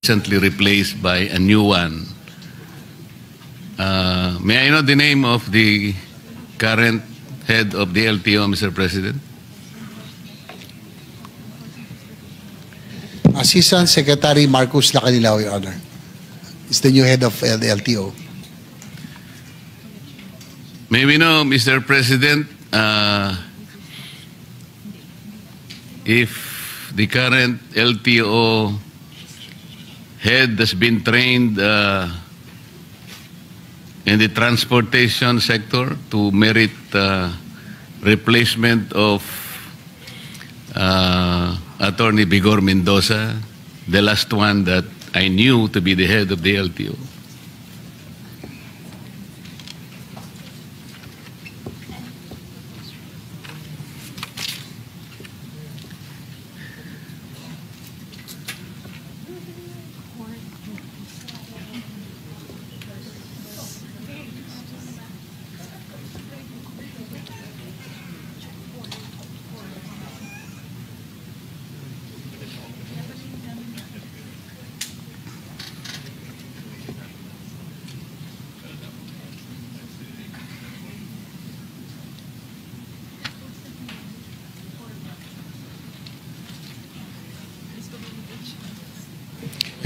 recently replaced by a new one. May I know the name of the current head of the LTO, Mr. President? Assistant Secretary Marcus Lacanilao, Your Honor, is the new head of the LTO. May we know, Mr. President, if the current LTO head has been trained in the transportation sector to merit replacement of Attorney Bigor Mendoza, the last one that I knew to be the head of the LTO.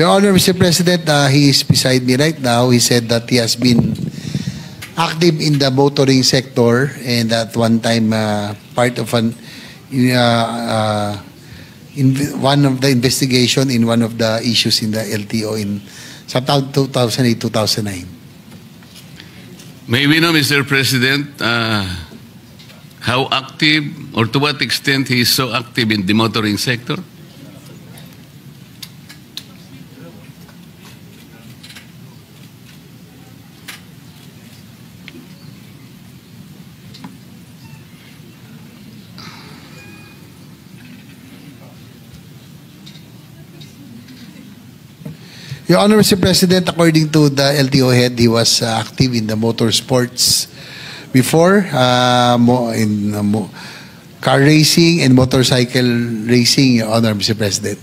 Your Honor, Mr. President, he is beside me right now. He said that he has been active in the motoring sector and at one time part of in one of the investigation in one of the issues in the LTO in 2008-2009. May we know, Mr. President, how active or to what extent he is so active in the motoring sector? Your Honor, Mr. President, according to the LTO head, he was active in the motorsports before, car racing and motorcycle racing, Your Honor, Mr. President.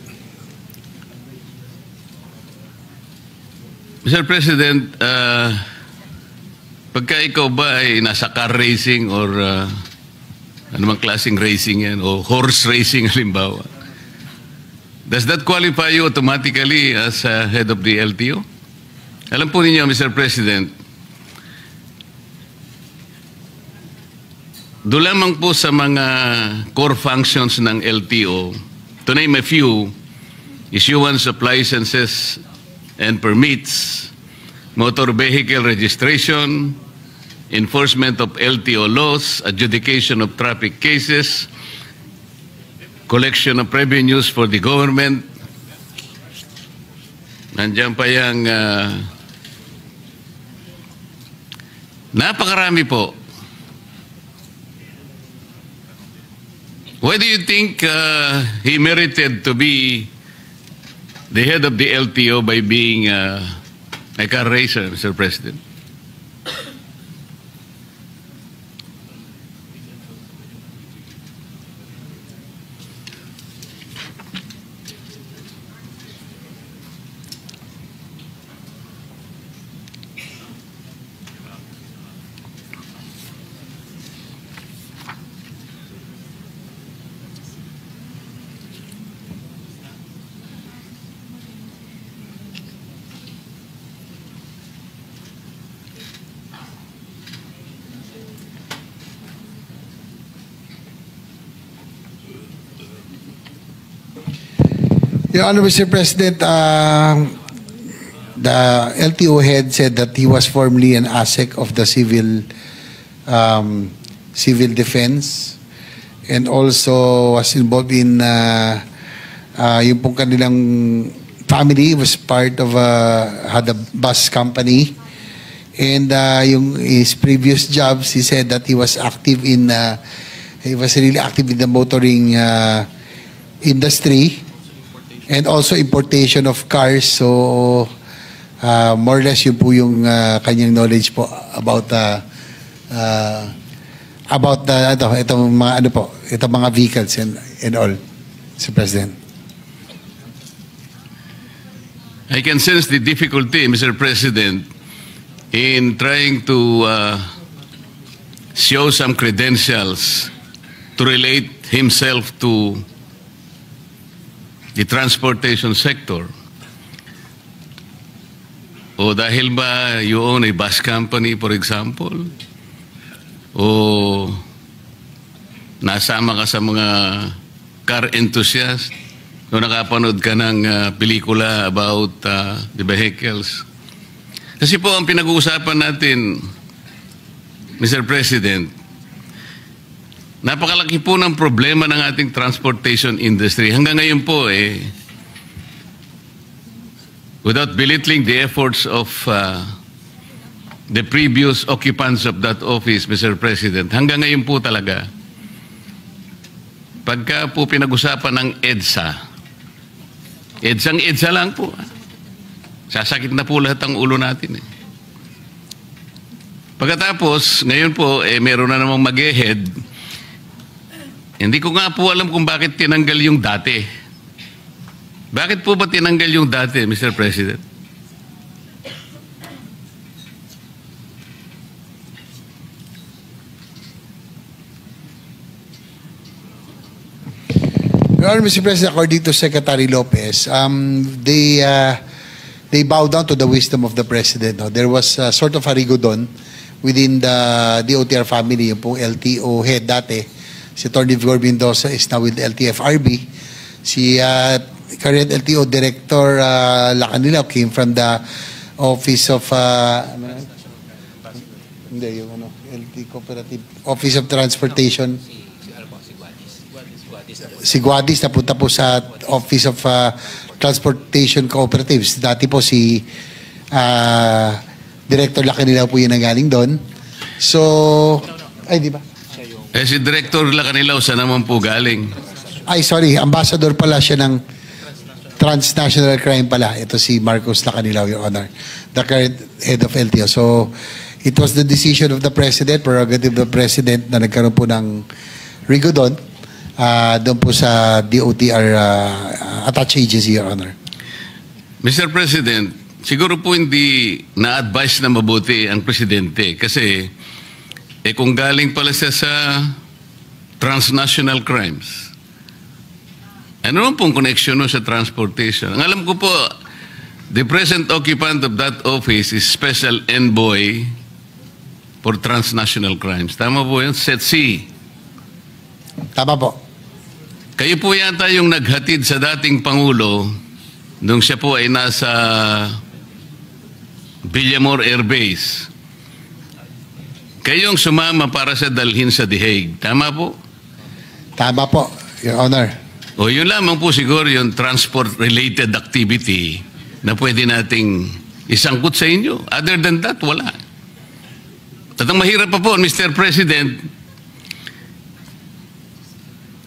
Mr. President, pagka ikaw ba ay nasa car racing or anumang klaseng racing yan o horse racing halimbawa, does that qualify you automatically as head of the LTO? Alam po ninyo, Mr. President, doon lamang po sa mga core functions ng LTO, to name a few, issuance of licenses and permits, motor vehicle registration, enforcement of LTO laws, adjudication of traffic cases, collection of revenues for the government. Nandiyan pa yung napakarami po. Why do you think he merited to be the head of the LTO by being a car racer, Mr. President? Your Honor, Mr. President, the LTO head said that he was formerly an ASEC of the civil defense and also was involved in yung pong kanilang family was part of had a bus company, and his previous jobs, he said that he was active in he was really active in the motoring industry and also importation of cars. So more or less yun po yung kanyang knowledge po about itong mga vehicles and all, Mr. President. I can sense the difficulty, Mr. President, in trying to show some credentials to relate himself to the transportation sector. O dahil ba you own a bus company, for example? O nasama ka sa mga car enthusiast? O nakapanood ka ng pelikula about the vehicles? Kasi po ang pinag-uusapan natin, Mr. President, napakalaki po ng problema ng ating transportation industry. Hanggang ngayon po without belittling the efforts of the previous occupants of that office, Mr. President, hanggang ngayon po talaga, pagka po pinag-usapan ng EDSA lang po. Sasakit na po lahat ang ulo natin. Pagkatapos, ngayon po, meron na namang mag-e-head. Hindi ko nga po alam kung bakit tinanggal yung dati. Bakit po ba tinanggal yung dati, Mr. President? Your Honor, Mr. President, according to Secretary Lopez, they bow down to the wisdom of the President. No? There was sort of a rigodon within the DOTR family, yung pong LTO head dati. Si Atty. Vigor Mendoza is now with LTFRB. Si current LTO Director Lacanilaw came from the Office of LT Cooperative Office of Transportation. Si Guadis napunta po sa Office of Transportation Cooperatives. Dati po si Director Lacanilaw po yung nanggaling doon. So, ay di ba? Si Director Lacanilaw, saan naman po galing? Ay, sorry. Ambassador pala siya ng transnational crime pala. Ito si Marcos Lacanilaw, Your Honor. The current head of LTO. So, it was the decision of the President, prerogative of the President, na nagkaroon po ng rigodon doon po sa DOTR attached agency, Your Honor. Mr. President, siguro po hindi na-advise na mabuti ang Presidente kasi kung galing pala siya sa transnational crimes, ano naman pong connection no sa transportation? Ang alam ko po, the present occupant of that office is Special Envoy for Transnational Crimes. Tama po yun? SETC. Tama po. Kayo po yata yung naghatid sa dating Pangulo nung siya po ay nasa Villamor Air Base. Kayong sumama para sa dalhin sa The Hague. Tama po? Tama po, Your Honor. O yun lamang po siguro yung transport-related activity na pwede nating isangkot sa inyo. Other than that, wala. At ang mahirap pa po, Mr. President,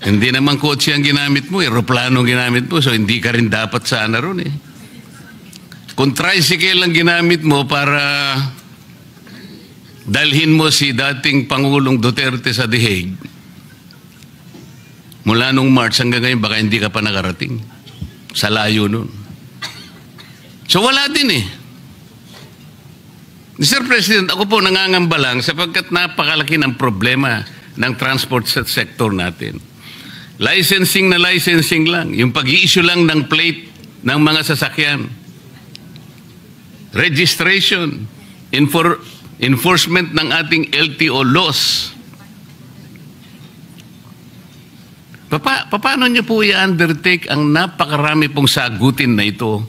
hindi naman kotse ang ginamit mo, aeroplano ang ginamit mo, so hindi ka rin dapat sana ron . Kung tricycle ang ginamit mo para dalhin mo si dating Pangulong Duterte sa The Hague, mula nung March hanggang ngayon, baka hindi ka pa nakarating. Sa layo nun. So wala din . Mr. President, ako po nangangamba lang sapagkat napakalaki ng problema ng transport sector natin. Licensing na licensing lang. Yung pag-i-issue lang ng plate ng mga sasakyan. Registration. Enforcement ng ating LTO laws. Paano niyo po i-undertake ang napakarami pong sagutin na ito?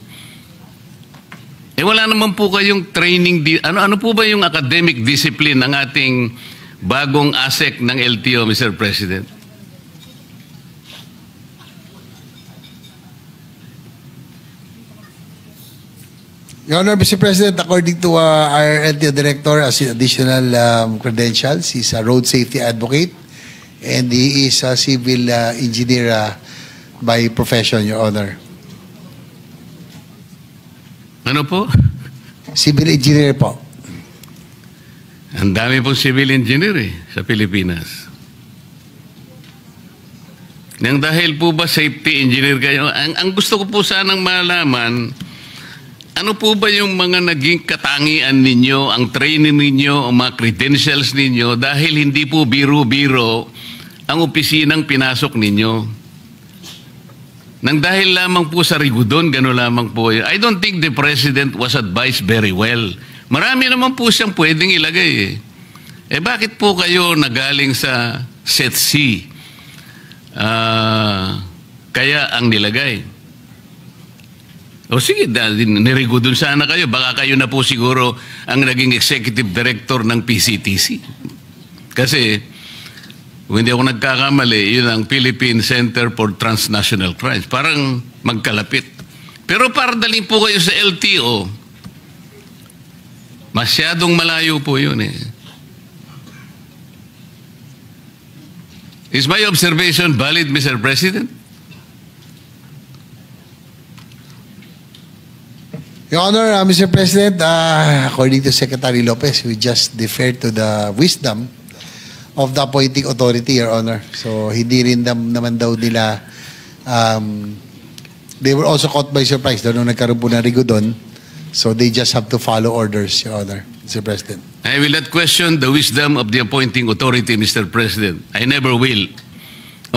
Wala naman po kayong training. Ano po ba yung academic discipline ng ating bagong ASEC ng LTO, Mr. President? Your Honor, Mr. President, according to our LTO Director, as additional credentials, he's a road safety advocate and he is a civil engineer by profession, Your Honor. Ano po? Civil engineer po. Ang dami pong civil engineer sa Pilipinas. Nang dahil po ba safety engineer kayo, ang gusto ko po sanang malaman, ano po ba yung mga naging katangian ninyo, ang training ninyo, ang mga credentials ninyo dahil hindi po biro-biro ang opisinang pinasok ninyo? Nang dahil lamang po sa rigudon, gano'n lamang po. I don't think the President was advised very well. Marami naman po siyang pwedeng ilagay eh. Bakit po kayo nagaling sa Set C? Kaya ang nilagay. O sige, nirigudon sana kayo. Baka kayo na po siguro ang naging executive director ng PCTC. Kasi, kung hindi ako nagkakamali, yun ang Philippine Center for Transnational Crimes. Parang magkalapit. Pero para dalhin po kayo sa LTO, masyadong malayo po yun eh. Is my observation valid, Mr. President? Your Honor, Mr. President, according to Secretary Lopez, we just defer to the wisdom of the appointing authority, Your Honor. So, hindi rin naman daw nila, they were also caught by surprise daw nung nagkaroon po ng rigudon. So, they just have to follow orders, Your Honor, Mr. President. I will not question the wisdom of the appointing authority, Mr. President. I never will.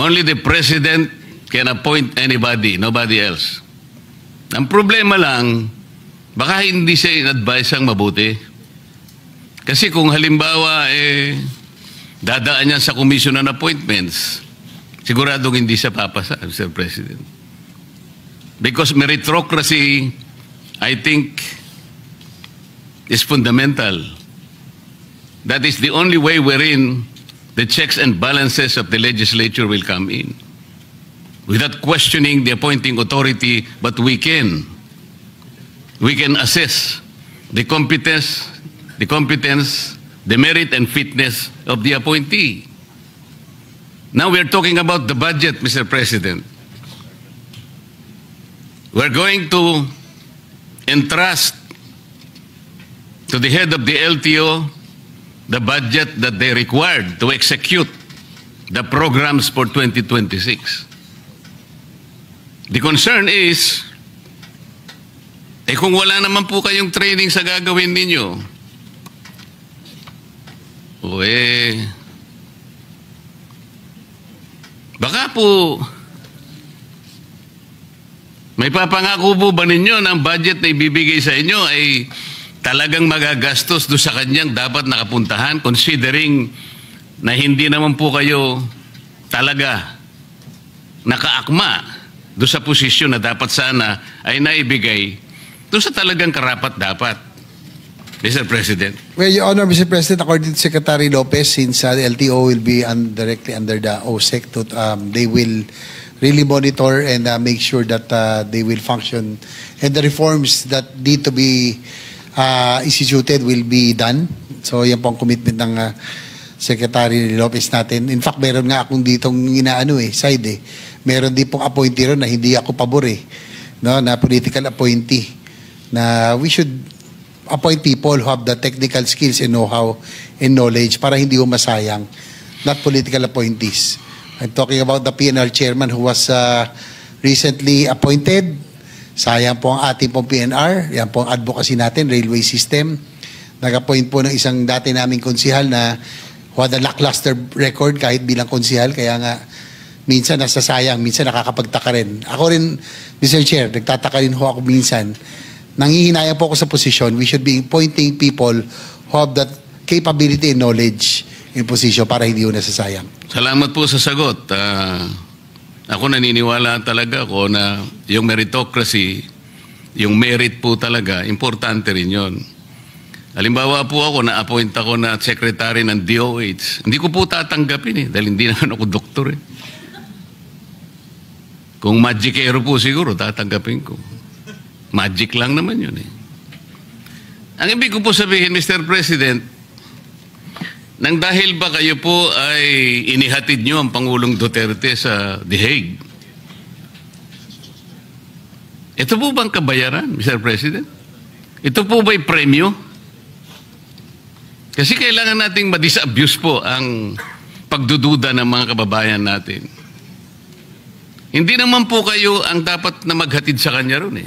Only the President can appoint anybody, nobody else. Ang problema lang, baka hindi siya in-advise ang mabuti. Kasi kung halimbawa, dadaan niya sa Commission on Appointments, siguradong hindi siya papasa, Mr. President. Because meritocracy, I think, is fundamental. That is the only way wherein the checks and balances of the legislature will come in. Without questioning the appointing authority, but we can assess the competence, the merit and fitness of the appointee. Now we're talking about the budget, Mr. President. We're going to entrust to the head of the LTO the budget that they required to execute the programs for 2026. The concern is, kung wala naman po kayong training sa gagawin ninyo, baka po, may papangako po ba ninyo ng budget na ibibigay sa inyo ay talagang magagastos doon sa kanyang dapat nakapuntahan, considering na hindi naman po kayo talaga nakaakma doon sa posisyon na dapat sana ay naibigay doon sa talagang karapat-dapat, Mr. President. Well, Your Honor, Mr. President, according to Secretary Lopez, since the LTO will be directly under the OSEC, they will really monitor and make sure that they will function and the reforms that need to be instituted will be done. So yan po ang commitment ng Secretary Lopez natin. In fact, meron nga akong ditong side. Meron din pong appointee ron na hindi ako pabor no, na political appointee. Na we should appoint people who have the technical skills and know-how and knowledge para hindi masayang. Not political appointees. I'm talking about the PNR chairman who was recently appointed. Sayang po ang ating pong PNR. Yan po ang advocacy natin, railway system. Nag-appoint po ng isang dati naming konsihal na who had a lackluster record kahit bilang konsihal. Kaya nga, minsan nasasayang, minsan nakakapagtaka rin. Ako rin, Mr. Chair, nagtataka rin ho ako minsan. Nangihinayang po ako sa posisyon. We should be appointing people who have that capability and knowledge in position para hindi ho nasasayang. Salamat po sa sagot. Ako naniniwala talaga ako na yung meritocracy, yung merit po talaga, importante rin yun. Halimbawa po ako, na-appoint ako na secretary ng DOH. Hindi ko po tatanggapin dahil hindi naman ako doktor Kung magicero po siguro, tatanggapin ko. Magic lang naman yun Ang ibig ko po sabihin, Mr. President, nang dahil ba kayo po ay inihatid nyo ang Pangulong Duterte sa The Hague? Ito po bang kabayaran, Mr. President? Ito po ba'y premyo? Kasi kailangan nating ma-disabuse po ang pagdududa ng mga kababayan natin. Hindi naman po kayo ang dapat na maghatid sa kanya ron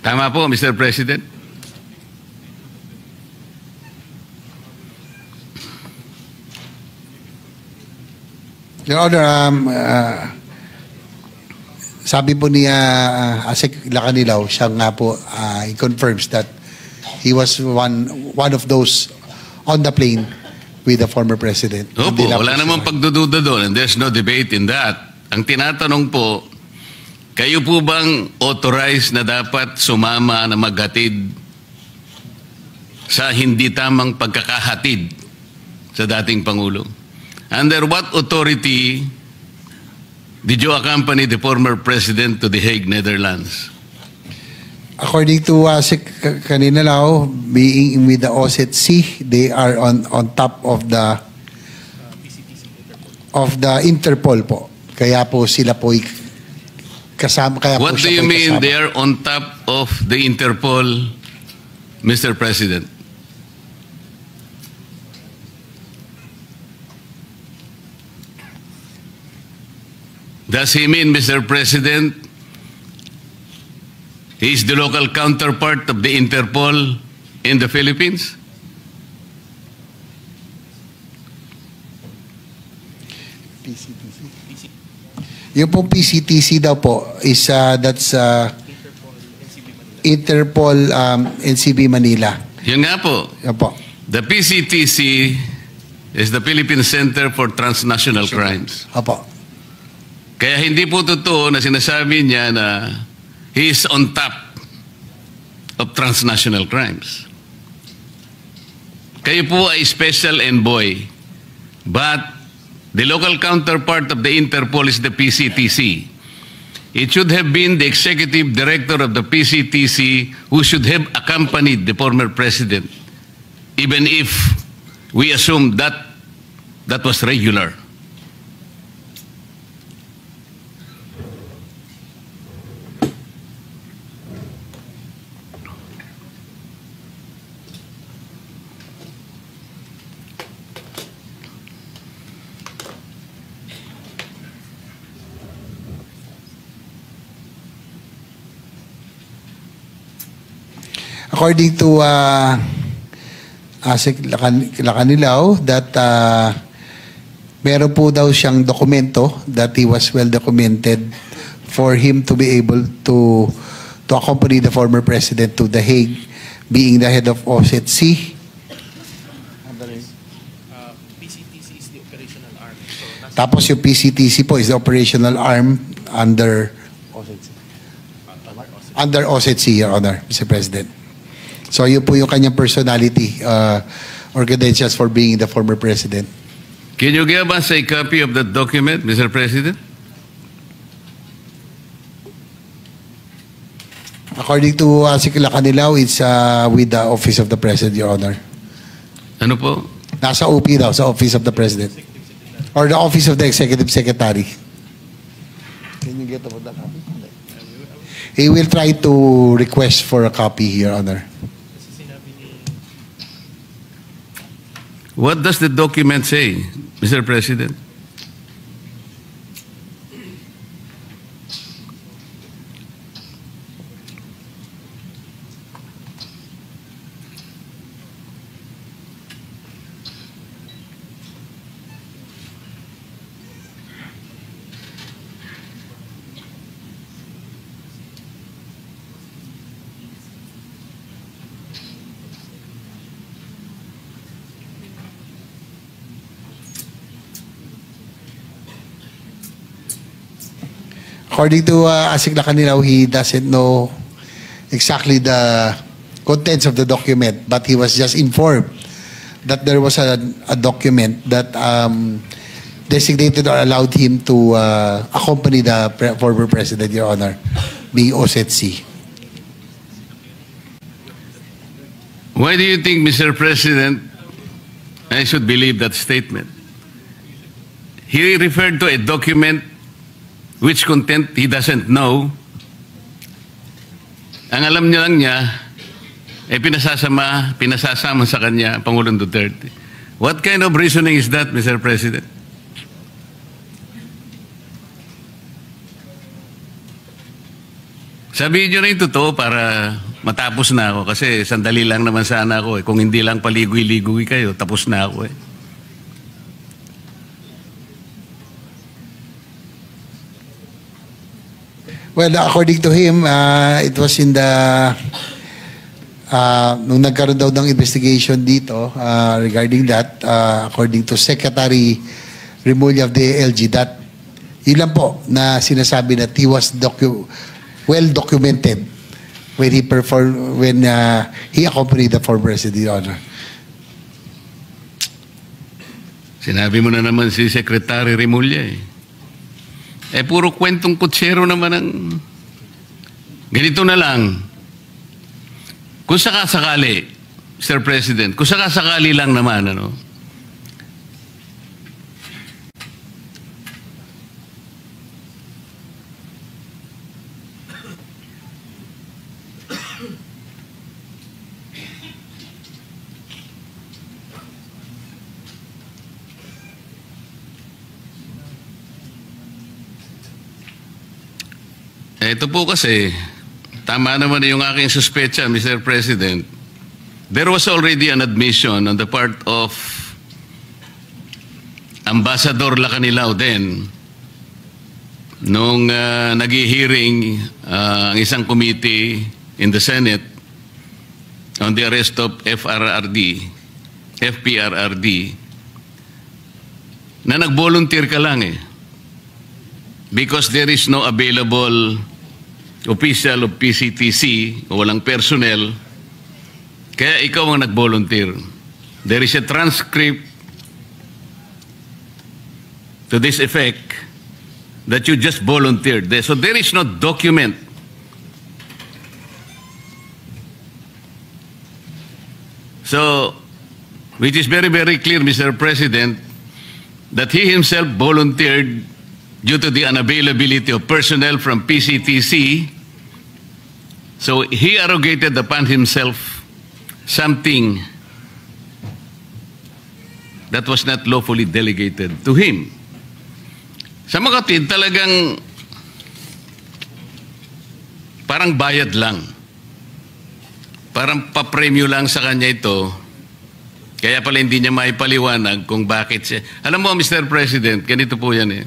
Tama po, Mr. President? Your Honor, sabi po ni Asik Lacanilaw, siya nga po, he confirms that he was one of those on the plane with the former president. Opo, wala namang pagdududa doon, and there's no debate in that. Ang tinatanong po, kayo po bang authorized na dapat sumama na maghatid sa hindi tamang pagkakahatid sa dating Pangulo? Under what authority did you accompany the former president to The Hague, Netherlands? According to Asik kanina lao, being with the OSCE, they are on top of the Interpol po. Kaya po sila po kasama. Kaya what po do you mean kasama. they are on top of the Interpol, Mr. President? Does he mean, Mr. President, he is the local counterpart of the Interpol in the Philippines? PCTC. Yung pong PCTC daw po is that's Interpol NCB Manila. Yun nga po. Yan po. The PCTC is the Philippine Center for Transnational Crimes. Opo. Kaya hindi po totoo na sinasabi niya na he is on top of transnational crimes. Kayo po ay special envoy, but the local counterpart of the Interpol is the PCTC. It should have been the executive director of the PCTC who should have accompanied the former president, even if we assume that that was regular. According to Asik Lacanilaw, that meron po daw siyang dokumento that he was well documented for him to be able to accompany the former president to The Hague, being the head of OSCE. PCTC is the operational arm. So, Tapos yung PCTC po is the operational arm under OSCE, Your Honor, Mr. President. So yun po yung kanyang personality or credentials for being the former president. Can you give us a copy of that document, Mr. President? According to Asik Lacanilaw, it's with the Office of the President, Your Honor. Ano po? Nasa OP daw, sa Office of the President. Or the Office of the Executive Secretary. Can you get about that copy? He will try to request for a copy, Your Honor. What does the document say, Mr. President? According to Asik Lacanilaw, he doesn't know exactly the contents of the document, but he was just informed that there was a document that designated or allowed him to accompany the former president, Your Honor, being OSCE. Why do you think, Mr. President, I should believe that statement? He referred to a document which content he doesn't know. Ang alam niya lang niya, pinasasama sa kanya, Pangulong Duterte. What kind of reasoning is that, Mr. President? Sabihin nyo na yung totoo para matapos na ako. Kasi sandali lang naman sana ako eh. Kung hindi lang paligoy-ligoy kayo, tapos na ako eh. Well, according to him, it was in the nung nagkaroon daw ng investigation dito regarding that, according to Secretary Remulla of the LG, that yun lang po na sinasabi that he was well documented when he accompanied the former President, Your Honor. Sinabi mo na naman si Secretary Remulla eh. Puro kwentong kutsero naman ang... Ganito na lang. Kung sakasakali, Mr. President, kung sakasakali lang naman, ano, ito po kasi, tama naman yung aking suspecha, Mr. President. There was already an admission on the part of Ambassador Lacanilao then nung nag-hearing ang isang committee in the Senate on the arrest of FPRRD, na nag-volunteer ka lang eh. Because there is no available official of PCTC o walang personnel, kaya ikaw ang nag-volunteer. There is a transcript to this effect that you just volunteered. So there is no document. So, which is very, very clear, Mr. President, that he himself volunteered due to the unavailability of personnel from PCTC. So he arrogated upon himself something that was not lawfully delegated to him. Sa mga kapatid, talagang parang bayad lang. Parang papremyo lang sa kanya ito. Kaya pala hindi niya maipaliwanag kung bakit siya. Alam mo, Mr. President, ganito po yan eh.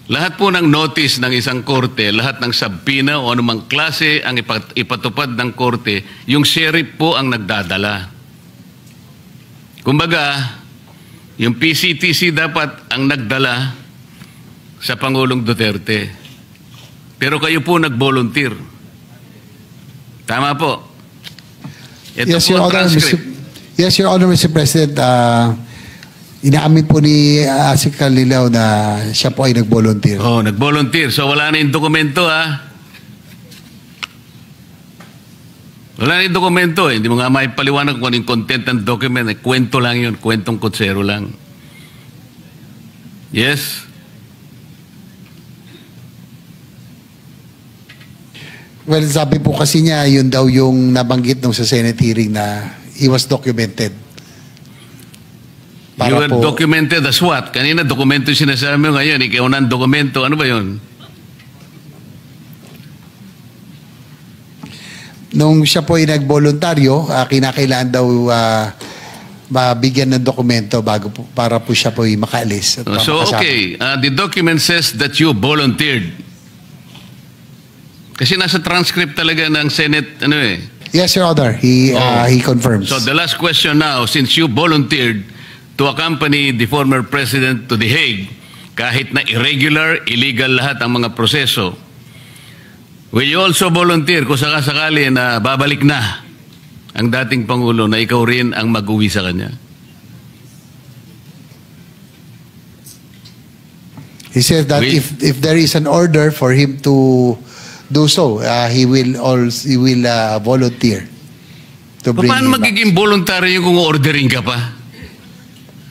Lahat po ng notice ng isang korte, lahat ng sabpina o anumang klase ang ipatupad ng korte, yung sheriff po ang nagdadala. Kumbaga, yung PCTC dapat ang nagdala sa Pangulong Duterte. Pero kayo po nag-volunteer. Tama po. Ito Yes, po Your ang Honor, transcript. Yes, Your Honor, Mr. President, inaamin po ni Secretary Lilaw na siya po ay nag-volunteer. Oh, nag-volunteer. So wala na yung dokumento, ha? Wala na yung dokumento, eh. Hindi mo nga maipaliwanag kung ano yung content ng document. Eh, kwento lang yun. Kwentong kutsero lang. Yes? Well, sabi po kasi niya, yun daw yung nabanggit nung sa Senate hearing na he was documented. You were documented as what? Kanina dokumento yung sinasabi mo, ngayon ikaw na ang dokumento. Ano ba yun? Nung siya po ay nagboluntaryo, kinakailangan daw mabigyan ng dokumento bago po, para po siya po ay makaalis. At So okay, the document says that you volunteered. Kasi nasa transcript talaga ng Senate, ano eh. Yes, Your Honor. He confirms. So the last question now, since you volunteered to accompany the former president to The Hague, kahit na irregular, illegal lahat ang mga proseso, will you also volunteer kung sakasakali na babalik na ang dating Pangulo na ikaw rin ang mag-uwi sa kanya? He says that if there is an order for him to do so, he will volunteer to bring Paano him back. magiging voluntary yung kung ordering ka pa?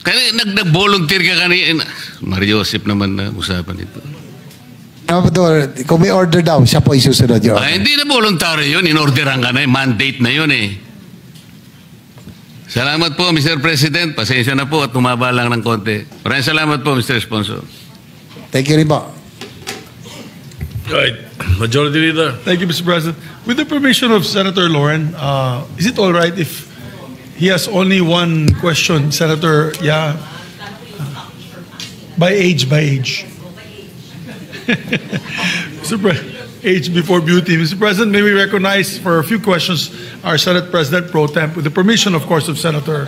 Kaya nag-volunteer ka kanina. Mario Joseph naman na usapan ito. Kung may order daw, siya po isusunod, Your Honor. Hindi na voluntary yun. In-orderan ka na. Mandate na yun eh. Salamat po, Mr. President. Pasensya na po at tumaba lang ng konti. Maraming salamat po, Mr. Sponsor. Thank you rin po. Right. Majority Leader. Thank you, Mr. President. With the permission of Senator Lauren, is it all right if he has only one question, Senator? Yeah. By age. Mr. Age before beauty. Mr. President, may we recognize for a few questions our Senate President Pro Temp, with the permission, of course, of Senator